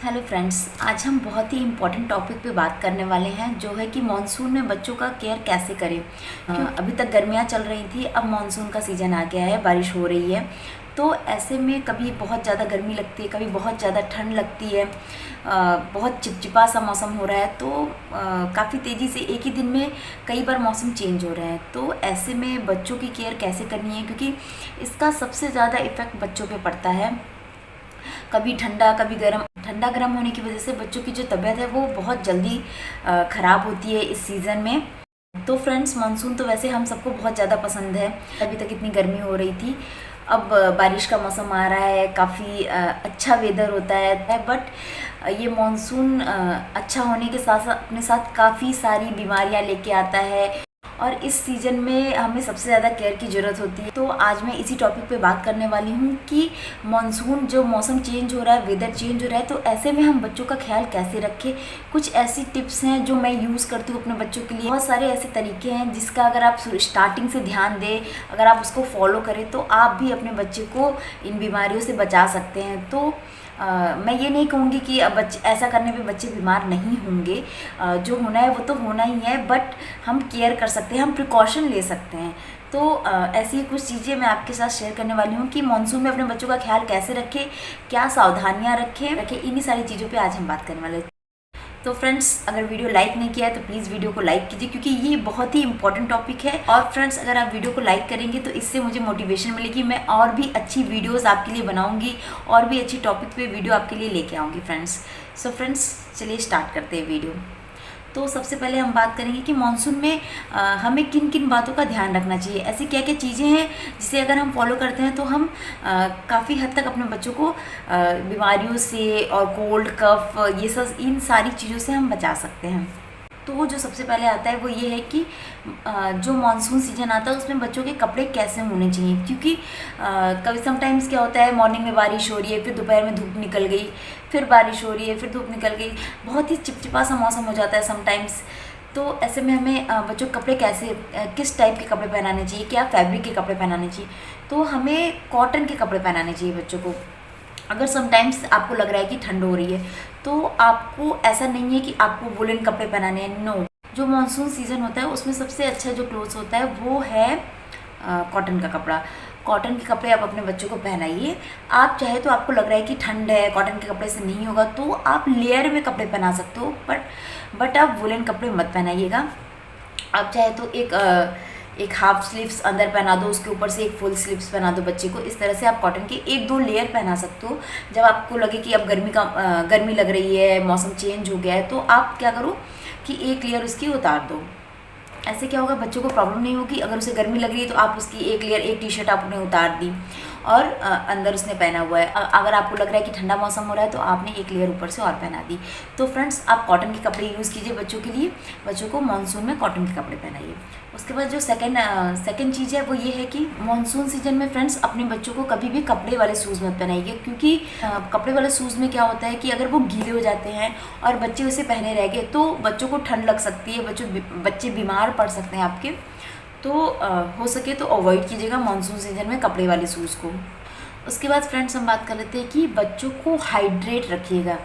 Hello friends, आज हम बहुत ही इम्पोर्टेंट टॉपिक पे बात करने वाले हैं जो है कि मॉनसून में बच्चों का केयर कैसे करें। क्यों अभी तक गर्मियाँ चल रही थी, अब मॉनसून का सीज़न आ गया है, बारिश हो रही है। तो ऐसे में कभी बहुत ज़्यादा गर्मी लगती है, कभी बहुत ज़्यादा ठंड लगती है, बहुत चिपचिपा सा मौसम हो रहा है। तो काफ़ी तेज़ी से एक ही दिन में कई बार मौसम चेंज हो रहे हैं। तो ऐसे में बच्चों की केयर कैसे करनी है, क्योंकि इसका सबसे ज़्यादा इफ़ेक्ट बच्चों पे पड़ता है। कभी ठंडा कभी गर्म, ठंडा गर्म होने की वजह से बच्चों की जो तबीयत है वो बहुत जल्दी ख़राब होती है इस सीज़न में। तो फ्रेंड्स, मानसून तो वैसे हम सबको बहुत ज़्यादा पसंद है। अभी तक इतनी गर्मी हो रही थी, अब बारिश का मौसम आ रहा है, काफ़ी अच्छा वेदर होता है। बट ये मानसून अच्छा होने के साथ साथ अपने साथ काफ़ी सारी बीमारियां लेके आता है, और इस सीज़न में हमें सबसे ज़्यादा केयर की ज़रूरत होती है। तो आज मैं इसी टॉपिक पे बात करने वाली हूँ कि मानसून, जो मौसम चेंज हो रहा है, वेदर चेंज हो रहा है, तो ऐसे में हम बच्चों का ख्याल कैसे रखें। कुछ ऐसी टिप्स हैं जो मैं यूज़ करती हूँ अपने बच्चों के लिए। बहुत सारे ऐसे तरीके हैं जिसका अगर आप स्टार्टिंग से ध्यान दें, अगर आप उसको फॉलो करें, तो आप भी अपने बच्चे को इन बीमारियों से बचा सकते हैं। तो मैं ये नहीं कहूँगी कि अब बच्चे ऐसा करने पे बच्चे बीमार नहीं होंगे। जो होना है वो तो होना ही है, बट हम केयर कर सकते हैं, हम प्रिकॉशन ले सकते हैं। तो ऐसी कुछ चीज़ें मैं आपके साथ शेयर करने वाली हूँ कि मानसून में अपने बच्चों का ख्याल कैसे रखें, क्या सावधानियाँ रखें, इन्हीं सारी चीज़ों पे आज हम बात करने वाले हैं। तो फ्रेंड्स, अगर वीडियो लाइक नहीं किया है तो प्लीज़ वीडियो को लाइक कीजिए, क्योंकि ये बहुत ही इंपॉर्टेंट टॉपिक है। और फ्रेंड्स, अगर आप वीडियो को लाइक करेंगे तो इससे मुझे मोटिवेशन मिलेगी, मैं और भी अच्छी वीडियोस आपके लिए बनाऊंगी, और भी अच्छी टॉपिक पे वीडियो आपके लिए लेके आऊँगी फ्रेंड्स। सो फ्रेंड्स, चलिए स्टार्ट करते हैं वीडियो। तो सबसे पहले हम बात करेंगे कि मानसून में हमें किन किन बातों का ध्यान रखना चाहिए। ऐसी क्या क्या चीज़ें हैं जिसे अगर हम फॉलो करते हैं तो हम काफ़ी हद तक अपने बच्चों को बीमारियों से और कोल्ड कफ, ये सब, इन सारी चीज़ों से हम बचा सकते हैं। तो जो सबसे पहले आता है वो ये है कि जो मानसून सीजन आता है उसमें बच्चों के कपड़े कैसे होने चाहिए। क्योंकि कभी समटाइम्स क्या होता है, मॉर्निंग में बारिश हो रही है, फिर दोपहर में धूप निकल गई, फिर बारिश हो रही है, फिर धूप निकल गई, बहुत ही चिपचिपा सा मौसम हो जाता है समटाइम्स। तो ऐसे में हमें बच्चों के कपड़े कैसे, किस टाइप के कपड़े पहनाने चाहिए, क्या फैब्रिक के कपड़े पहनाने चाहिए। तो हमें कॉटन के कपड़े पहनाने चाहिए बच्चों को। अगर समटाइम्स आपको लग रहा है कि ठंड हो रही है, तो आपको ऐसा नहीं है कि आपको वुलन कपड़े पहनाने हैं, नो। जो मानसून सीज़न होता है उसमें सबसे अच्छा जो क्लोथ्स होता है वो है कॉटन का कपड़ा। कॉटन के कपड़े आप अपने बच्चों को पहनाइए। आप चाहे तो, आपको लग रहा है कि ठंड है, कॉटन के कपड़े से नहीं होगा, तो आप लेयर में कपड़े पहना सकते हो, बट आप वुलन कपड़े मत पहनाइएगा। आप चाहे तो एक हाफ स्लीव्स अंदर पहना दो, उसके ऊपर से एक फुल स्लीव्स पहना दो बच्चे को। इस तरह से आप कॉटन के एक दो लेयर पहना सकते हो। जब आपको लगे कि अब गर्मी लग रही है, मौसम चेंज हो गया है, तो आप क्या करो कि एक लेयर उसकी उतार दो। ऐसे क्या होगा, बच्चों को प्रॉब्लम नहीं होगी। अगर उसे गर्मी लग रही है तो आप उसकी एक लेयर, एक टी शर्ट आपने उतार दी और अंदर उसने पहना हुआ है। अगर आपको लग रहा है कि ठंडा मौसम हो रहा है तो आपने एक लेयर ऊपर से और पहना दी। तो फ्रेंड्स, आप कॉटन के कपड़े यूज़ कीजिए बच्चों के लिए। बच्चों को मानसून में कॉटन के कपड़े पहनाइए। उसके बाद जो सेकंड चीज़ है वो ये है कि मानसून सीजन में फ्रेंड्स, अपने बच्चों को कभी भी कपड़े वाले शूज़ मत पहनाइए। क्योंकि कपड़े वाले शूज़ में क्या होता है कि अगर वो गीले हो जाते हैं और बच्चे उसे पहने रह गए तो बच्चों को ठंड लग सकती है, बच्चे बीमार पड़ सकते हैं आपके। तो हो सके तो अवॉइड कीजिएगा मानसून सीजन में कपड़े वाले शूज़ को। उसके बाद फ्रेंड्स, हम बात कर लेते हैं कि बच्चों को हाइड्रेट रखिएगा।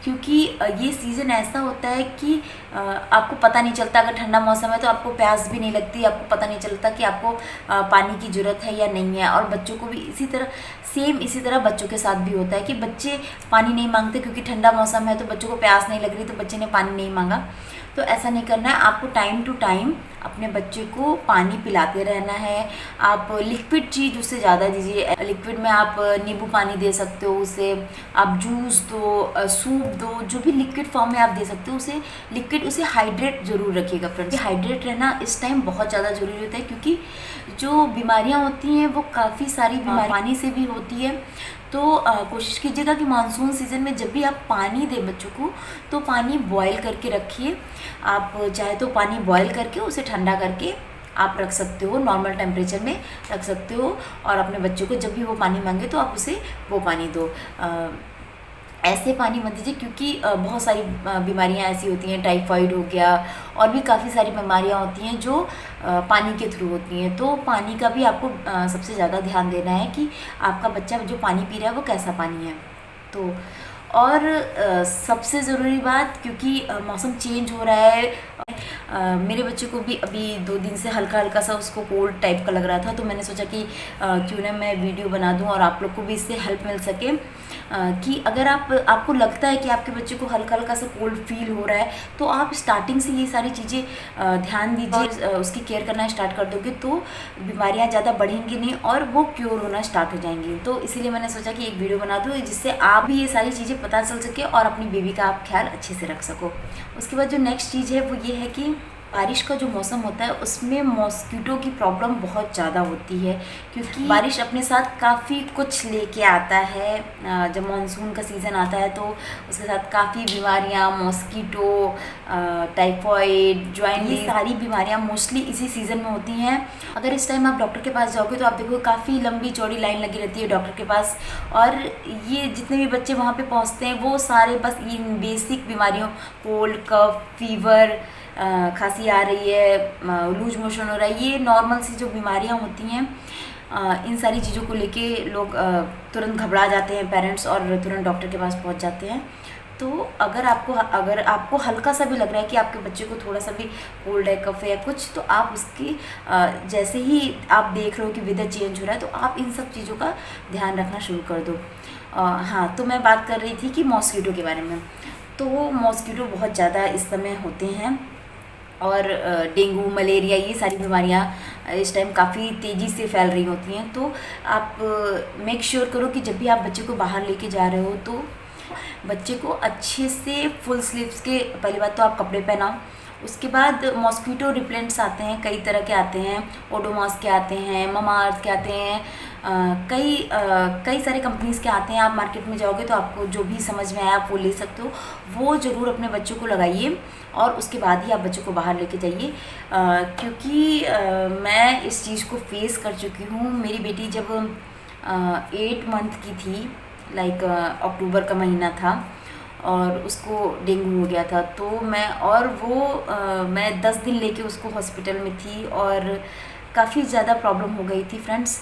क्योंकि ये सीज़न ऐसा होता है कि आपको पता नहीं चलता, अगर ठंडा मौसम है तो आपको प्यास भी नहीं लगती, आपको पता नहीं चलता कि आपको पानी की ज़रूरत है या नहीं है। और बच्चों को भी इसी तरह बच्चों के साथ भी होता है कि बच्चे पानी नहीं मांगते, क्योंकि ठंडा मौसम है तो बच्चों को प्यास नहीं लग रही, तो बच्चे ने पानी नहीं मांगा। तो ऐसा नहीं करना है, आपको टाइम टू टाइम अपने बच्चे को पानी पिलाते रहना है। आप लिक्विड चीज़ उससे ज़्यादा दीजिए। लिक्विड में आप नींबू पानी दे सकते हो उसे, आप जूस दो, सूप दो, जो भी लिक्विड फॉर्म में आप दे सकते हो उसे लिक्विड, उसे हाइड्रेट ज़रूर रखिएगा फ्रेंड्स। हाइड्रेट रहना इस टाइम बहुत ज़्यादा ज़रूरी होता है, क्योंकि जो बीमारियाँ होती हैं वो काफ़ी सारी बीमारी पानी से भी होती है। तो कोशिश कीजिएगा कि मानसून सीज़न में जब भी आप पानी दें बच्चों को, तो पानी बॉयल करके रखिए। आप चाहे तो पानी बॉयल करके उसे ठंडा करके आप रख सकते हो, नॉर्मल टेम्परेचर में रख सकते हो। और अपने बच्चों को जब भी वो पानी मांगे तो आप उसे वो पानी दो। ऐसे पानी मत दीजिए, क्योंकि बहुत सारी बीमारियां ऐसी होती हैं, टाइफाइड हो गया, और भी काफ़ी सारी बीमारियां होती हैं जो पानी के थ्रू होती हैं। तो पानी का भी आपको सबसे ज़्यादा ध्यान देना है कि आपका बच्चा जो पानी पी रहा है वो कैसा पानी है। तो और सबसे ज़रूरी बात, क्योंकि मौसम चेंज हो रहा है, मेरे बच्चे को भी अभी 2 दिन से हल्का हल्का सा उसको कोल्ड टाइप का लग रहा था, तो मैंने सोचा कि क्यों ना मैं वीडियो बना दूं और आप लोग को भी इससे हेल्प मिल सके। कि अगर आपको लगता है कि आपके बच्चे को हल्का हल्का सा कोल्ड फील हो रहा है, तो आप स्टार्टिंग से ये सारी चीज़ें ध्यान दीजिए, उसकी केयर करना स्टार्ट कर दोगे तो बीमारियां ज़्यादा बढ़ेंगी नहीं और वो क्योर होना स्टार्ट हो जाएंगी। तो इसीलिए मैंने सोचा कि एक वीडियो बना दूँ जिससे आप भी ये सारी चीज़ें पता चल सके और अपनी बेबी का आप ख्याल अच्छे से रख सको। उसके बाद जो नेक्स्ट चीज़ है वो ये है कि बारिश का जो मौसम होता है उसमें मॉस्किटो की प्रॉब्लम बहुत ज़्यादा होती है, क्योंकि बारिश अपने साथ काफ़ी कुछ लेके आता है। जब मानसून का सीज़न आता है तो उसके साथ काफ़ी बीमारियां, मॉस्किटो, टाइफॉइड, ज्वाइंट, ये सारी बीमारियां मोस्टली इसी सीज़न में होती हैं। अगर इस टाइम आप डॉक्टर के पास जाओगे तो आप देखो काफ़ी लंबी चौड़ी लाइन लगी रहती है डॉक्टर के पास, और ये जितने भी बच्चे वहाँ पे पहुँचते हैं वो सारे बस इन बेसिक बीमारियों, कोल्ड, कफ, फीवर, खांसी आ रही है, लूज मोशन हो रहा है, ये नॉर्मल सी जो बीमारियां होती हैं, इन सारी चीज़ों को लेके लोग तुरंत घबरा जाते हैं पेरेंट्स और तुरंत डॉक्टर के पास पहुंच जाते हैं। तो अगर आपको हल्का सा भी लग रहा है कि आपके बच्चे को थोड़ा सा भी कोल्ड है, कफ है या कुछ, तो आप उसकी जैसे ही आप देख रहे हो कि वेदर चेंज हो रहा है तो आप इन सब चीज़ों का ध्यान रखना शुरू कर दो। हाँ, तो मैं बात कर रही थी कि मॉस्किटो के बारे में। तो मॉस्किटो बहुत ज़्यादा इस समय होते हैं और डेंगू, मलेरिया, ये सारी बीमारियां इस टाइम काफ़ी तेज़ी से फैल रही होती हैं। तो आप मेक श्योर करो कि जब भी आप बच्चे को बाहर लेके जा रहे हो तो बच्चे को अच्छे से फुल स्लीव्स के, पहली बात तो आप कपड़े पहनाओ। उसके बाद मॉस्किटो रिपेलेंट्स आते हैं, कई तरह के आते हैं, ओडोमॉस के आते हैं, ममाअर्थ के आते हैं, कई सारे कंपनीज़ के आते हैं। आप मार्केट में जाओगे तो आपको जो भी समझ में आया आप वो ले सकते हो, वो ज़रूर अपने बच्चों को लगाइए और उसके बाद ही आप बच्चों को बाहर लेके जाइए। क्योंकि मैं इस चीज़ को फेस कर चुकी हूँ। मेरी बेटी जब 8 मंथ की थी, लाइक अक्टूबर का महीना था, और उसको डेंगू हो गया था, तो मैं 10 दिन लेके उसको हॉस्पिटल में थी और काफ़ी ज़्यादा प्रॉब्लम हो गई थी फ्रेंड्स।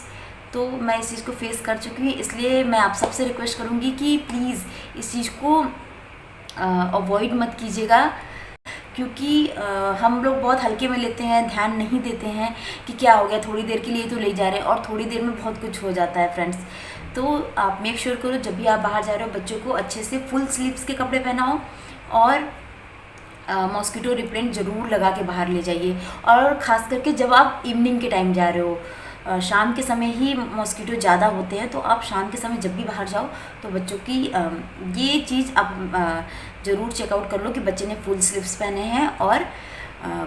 तो मैं इस चीज़ को फेस कर चुकी हूँ, इसलिए मैं आप सबसे रिक्वेस्ट करूँगी कि प्लीज़ इस चीज़ को अवॉइड मत कीजिएगा, क्योंकि हम लोग बहुत हल्के में लेते हैं, ध्यान नहीं देते हैं कि क्या हो गया, थोड़ी देर के लिए तो ले जा रहे हैं और थोड़ी देर में बहुत कुछ हो जाता है फ्रेंड्स। तो आप मेक श्योर करो जब भी आप बाहर जा रहे हो बच्चों को अच्छे से फुल स्लीव्स के कपड़े पहनाओ और मॉस्किटो रिपेलेंट ज़रूर लगा के बाहर ले जाइए। और ख़ास करके जब आप इवनिंग के टाइम जा रहे हो, शाम के समय ही मॉस्किटो ज़्यादा होते हैं, तो आप शाम के समय जब भी बाहर जाओ तो बच्चों की ये चीज़ आप ज़रूर चेकआउट कर लो कि बच्चे ने फुल स्लीव्स पहने हैं और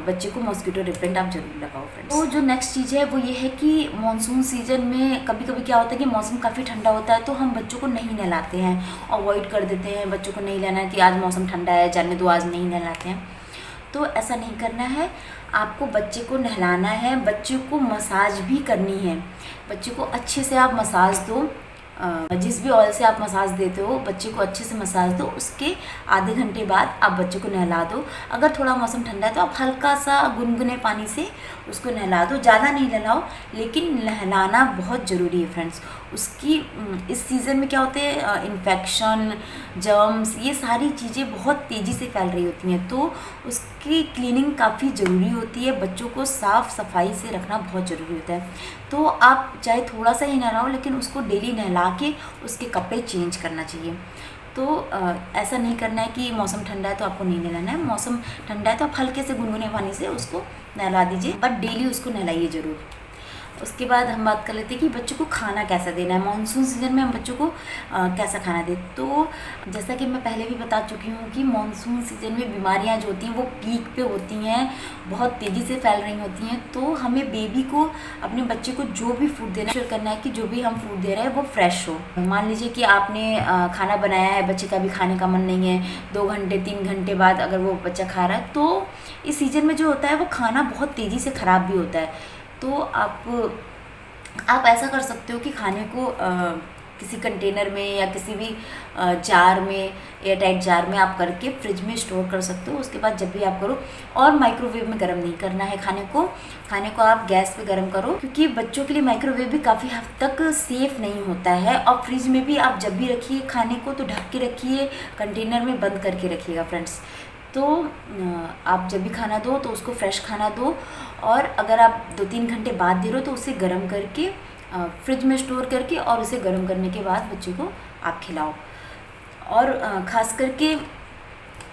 बच्चे को मॉस्किटो रिपेलेंट आप जरूर लगाओ फ्रेंड्स। तो जो नेक्स्ट चीज़ है वो ये है कि मानसून सीजन में कभी कभी क्या होता है कि मौसम काफ़ी ठंडा होता है तो हम बच्चों को नहीं नहलाते हैं, अवॉइड कर देते हैं, बच्चों को नहीं लेना है कि आज मौसम ठंडा है, जाने दो, आज नहीं नहलाते हैं। तो ऐसा नहीं करना है, आपको बच्चे को नहलाना है, बच्चे को मसाज भी करनी है। बच्चे को अच्छे से आप मसाज दो, जिस भी ऑयल से आप मसाज देते हो बच्चे को अच्छे से मसाज दो। उसके आधे घंटे बाद आप बच्चे को नहला दो। अगर थोड़ा मौसम ठंडा है तो आप हल्का सा गुनगुने पानी से उसको नहला दो, ज़्यादा नहीं नहलाओ, लेकिन नहलाना बहुत ज़रूरी है फ्रेंड्स। उसकी इस सीज़न में क्या होते हैं, इन्फेक्शन, जर्म्स, ये सारी चीज़ें बहुत तेज़ी से फैल रही होती हैं, तो उसकी क्लीनिंग काफ़ी ज़रूरी होती है। बच्चों को साफ़ सफाई से रखना बहुत ज़रूरी होता है। तो आप चाहे थोड़ा सा ही नहलाओ, लेकिन उसको डेली नहला के उसके कपड़े चेंज करना चाहिए। तो ऐसा नहीं करना है कि मौसम ठंडा है तो आपको नहीं नहलाना है, मौसम ठंडा है तो आप हल्के से गुनगुने पानी से उसको नहला दीजिए, बट डेली उसको नहलाइए ज़रूर। उसके बाद हम बात कर लेते हैं कि बच्चों को खाना कैसा देना है। मानसून सीजन में हम बच्चों को कैसा खाना दें। तो जैसा कि मैं पहले भी बता चुकी हूँ कि मानसून सीजन में बीमारियाँ जो होती हैं वो पीक पे होती हैं, बहुत तेज़ी से फैल रही होती हैं। तो हमें बेबी को, अपने बच्चे को जो भी फूड देना शुरू करना है कि जो भी हम फूड दे रहे हैं वो फ्रेश हो। मान लीजिए कि आपने खाना बनाया है, बच्चे का भी खाने का मन नहीं है, 2 घंटे 3 घंटे बाद अगर वो बच्चा खा रहा है, तो इस सीज़न में जो होता है वो खाना बहुत तेज़ी से ख़राब भी होता है। तो आप ऐसा कर सकते हो कि खाने को किसी कंटेनर में या किसी भी जार में, एयर टाइट जार में आप करके फ्रिज में स्टोर कर सकते हो। उसके बाद जब भी आप करो, और माइक्रोवेव में गर्म नहीं करना है खाने को आप गैस पे गर्म करो, क्योंकि बच्चों के लिए माइक्रोवेव भी काफ़ी हद तक सेफ़ नहीं होता है। और फ्रिज में भी आप जब भी रखिए खाने को तो ढक के रखिए, कंटेनर में बंद करके रखिएगा फ्रेंड्स। तो आप जब भी खाना दो तो उसको फ्रेश खाना दो, और अगर आप 2-3 घंटे बाद दे रहे हो तो उसे गर्म करके फ्रिज में स्टोर करके और उसे गर्म करने के बाद बच्चे को आप खिलाओ। और ख़ास करके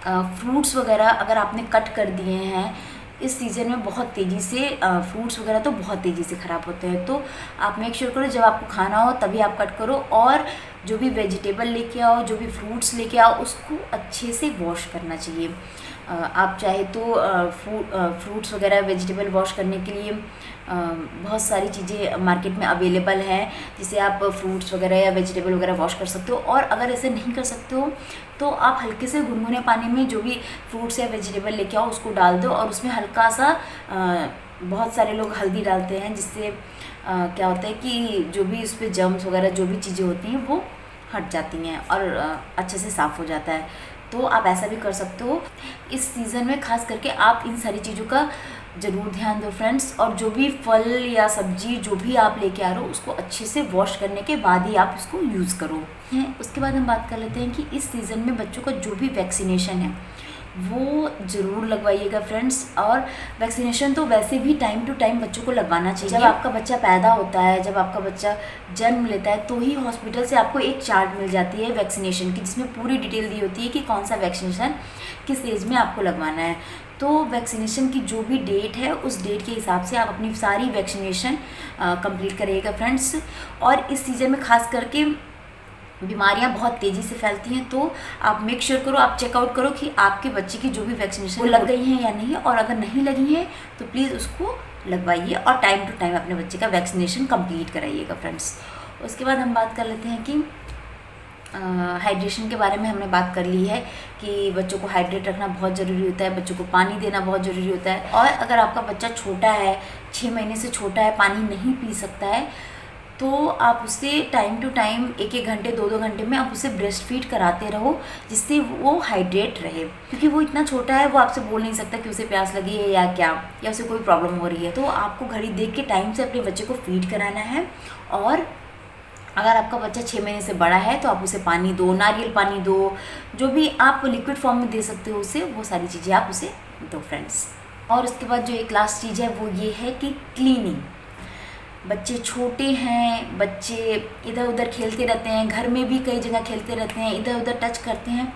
फ्रूट्स वगैरह अगर आपने कट कर दिए हैं, इस सीज़न में बहुत तेज़ी से फ्रूट्स वगैरह तो बहुत तेज़ी से ख़राब होते हैं, तो आप मेक श्योर करो जब आपको खाना हो तभी आप कट करो। और जो भी वेजिटेबल लेके आओ, जो भी फ्रूट्स लेके आओ, उसको अच्छे से वॉश करना चाहिए। आप चाहे तो फ्रूट्स वगैरह वेजिटेबल वॉश करने के लिए बहुत सारी चीज़ें मार्केट में अवेलेबल हैं, जिसे आप फ्रूट्स वगैरह या वेजिटेबल वगैरह वॉश कर सकते हो। और अगर ऐसे नहीं कर सकते हो तो आप हल्के से गुनगुने पानी में जो भी फ्रूट्स या वेजिटेबल लेके आओ उसको डाल दो, और उसमें हल्का सा बहुत सारे लोग हल्दी डालते हैं, जिससे क्या होता है कि जो भी उस पर जर्म्स वगैरह जो भी चीज़ें होती हैं वो हट जाती हैं और अच्छे से साफ़ हो जाता है। तो आप ऐसा भी कर सकते हो। इस सीज़न में ख़ास करके आप इन सारी चीज़ों का ज़रूर ध्यान दो फ्रेंड्स। और जो भी फल या सब्जी जो भी आप लेके आ रहे हो उसको अच्छे से वॉश करने के बाद ही आप इसको यूज़ करो। उसके बाद हम बात कर लेते हैं कि इस सीज़न में बच्चों का जो भी वैक्सीनेशन है वो ज़रूर लगवाइएगा फ्रेंड्स। और वैक्सीनेशन तो वैसे भी टाइम टू टाइम बच्चों को लगवाना चाहिए। जब आपका बच्चा पैदा होता है, जब आपका बच्चा जन्म लेता है, तो ही हॉस्पिटल से आपको एक चार्ट मिल जाती है वैक्सीनेशन की, जिसमें पूरी डिटेल दी होती है कि कौन सा वैक्सीनेशन किस एज में आपको लगवाना है। तो वैक्सीनेशन की जो भी डेट है उस डेट के हिसाब से आप अपनी सारी वैक्सीनेशन कंप्लीट करिएगा फ्रेंड्स। और इस सीज़न में ख़ास करके बीमारियां बहुत तेज़ी से फैलती हैं, तो आप मेक श्योर करो, आप चेकआउट करो कि आपके बच्चे की जो भी वैक्सीनेशन वो लग गई हैं या नहीं है। और अगर नहीं लगी है तो प्लीज़ उसको लगवाइए और टाइम टू टाइम अपने बच्चे का वैक्सीनेशन कंप्लीट कराइएगा फ्रेंड्स। उसके बाद हम बात कर लेते हैं कि हाइड्रेशन के बारे में हमने बात कर ली है कि बच्चों को हाइड्रेट रखना बहुत ज़रूरी होता है, बच्चों को पानी देना बहुत ज़रूरी होता है। और अगर आपका बच्चा छोटा है, 6 महीने से छोटा है, पानी नहीं पी सकता है, तो आप उसे टाइम टू टाइम 1-1 घंटे 2-2 घंटे में आप उसे ब्रेस्ट फीड कराते रहो, जिससे वो हाइड्रेट रहे। क्योंकि वो इतना छोटा है, वो आपसे बोल नहीं सकता कि उसे प्यास लगी है या क्या, या उसे कोई प्रॉब्लम हो रही है। तो आपको घड़ी देख के टाइम से अपने बच्चे को फीड कराना है। और अगर आपका बच्चा 6 महीने से बड़ा है तो आप उसे पानी दो, नारियल पानी दो, जो भी आप लिक्विड फॉर्म में दे सकते हो उसे, वो सारी चीज़ें आप उसे दो फ्रेंड्स। और उसके बाद जो एक लास्ट चीज़ है वो ये है कि क्लीनिंग। बच्चे छोटे हैं, बच्चे इधर उधर खेलते रहते हैं, घर में भी कई जगह खेलते रहते हैं, इधर उधर टच करते हैं,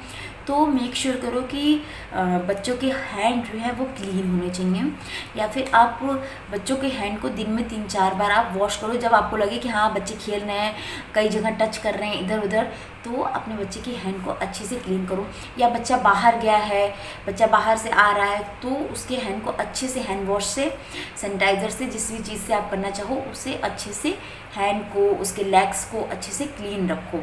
तो मेक श्योर करो कि बच्चों के हैंड जो है वो क्लीन होने चाहिए। या फिर आप बच्चों के हैंड को दिन में 3-4 बार आप वॉश करो। जब आपको लगे कि हाँ बच्चे खेल रहे हैं, कई जगह टच कर रहे हैं इधर उधर, तो अपने बच्चे के हैंड को अच्छे से क्लीन करो। या बच्चा बाहर गया है, बच्चा बाहर से आ रहा है, तो उसके हैंड को अच्छे से हैंड वॉश से, सैनिटाइज़र से, जिस भी चीज़ से आप करना चाहो उसे अच्छे से हैंड को, उसके लेग्स को अच्छे से क्लीन रखो।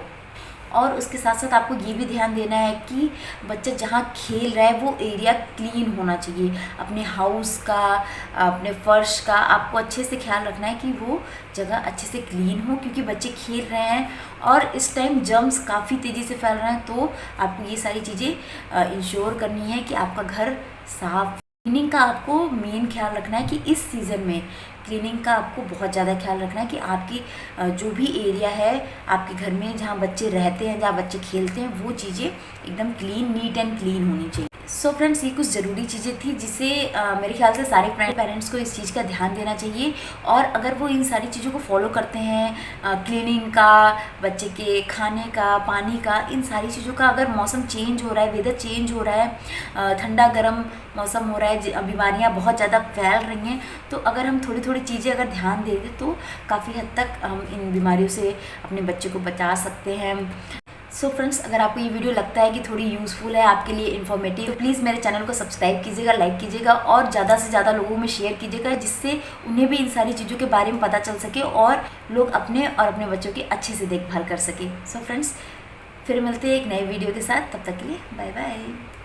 और उसके साथ साथ आपको ये भी ध्यान देना है कि बच्चा जहाँ खेल रहा है वो एरिया क्लीन होना चाहिए। अपने हाउस का, अपने फर्श का आपको अच्छे से ख्याल रखना है कि वो जगह अच्छे से क्लीन हो, क्योंकि बच्चे खेल रहे हैं और इस टाइम जर्म्स काफ़ी तेज़ी से फैल रहे हैं। तो आपको ये सारी चीज़ें इंश्योर करनी है कि आपका घर साफ। क्लीनिंग का आपको मेन ख्याल रखना है कि इस सीज़न में क्लीनिंग का आपको बहुत ज़्यादा ख्याल रखना है कि आपकी जो भी एरिया है आपके घर में, जहाँ बच्चे रहते हैं, जहाँ बच्चे खेलते हैं, वो चीज़ें एकदम क्लीन, नीट एंड क्लीन होनी चाहिए। सो फ्रेंड्स, ये कुछ ज़रूरी चीज़ें थी जिसे मेरे ख्याल से सारे पेरेंट्स को इस चीज़ का ध्यान देना चाहिए। और अगर वो इन सारी चीज़ों को फॉलो करते हैं, क्लीनिंग का, बच्चे के खाने का, पानी का, इन सारी चीज़ों का, अगर मौसम चेंज हो रहा है, वेदर चेंज हो रहा है, ठंडा गर्म मौसम हो रहा है, बीमारियां बहुत ज़्यादा फैल रही हैं, तो अगर हम थोड़ी थोड़ी चीज़ें अगर ध्यान दे दें तो काफ़ी हद तक हम इन बीमारियों से अपने बच्चे को बचा सकते हैं। सो फ्रेंड्स, अगर आपको ये वीडियो लगता है कि थोड़ी यूज़फुल है, आपके लिए इन्फॉर्मेटिव, तो प्लीज़ मेरे चैनल को सब्सक्राइब कीजिएगा, लाइक कीजिएगा और ज़्यादा से ज़्यादा लोगों में शेयर कीजिएगा, जिससे उन्हें भी इन सारी चीज़ों के बारे में पता चल सके और लोग अपने और अपने बच्चों की अच्छे से देखभाल कर सके। सो फ्रेंड्स, फिर मिलते हैं एक नए वीडियो के साथ, तब तक के लिए बाय बाय।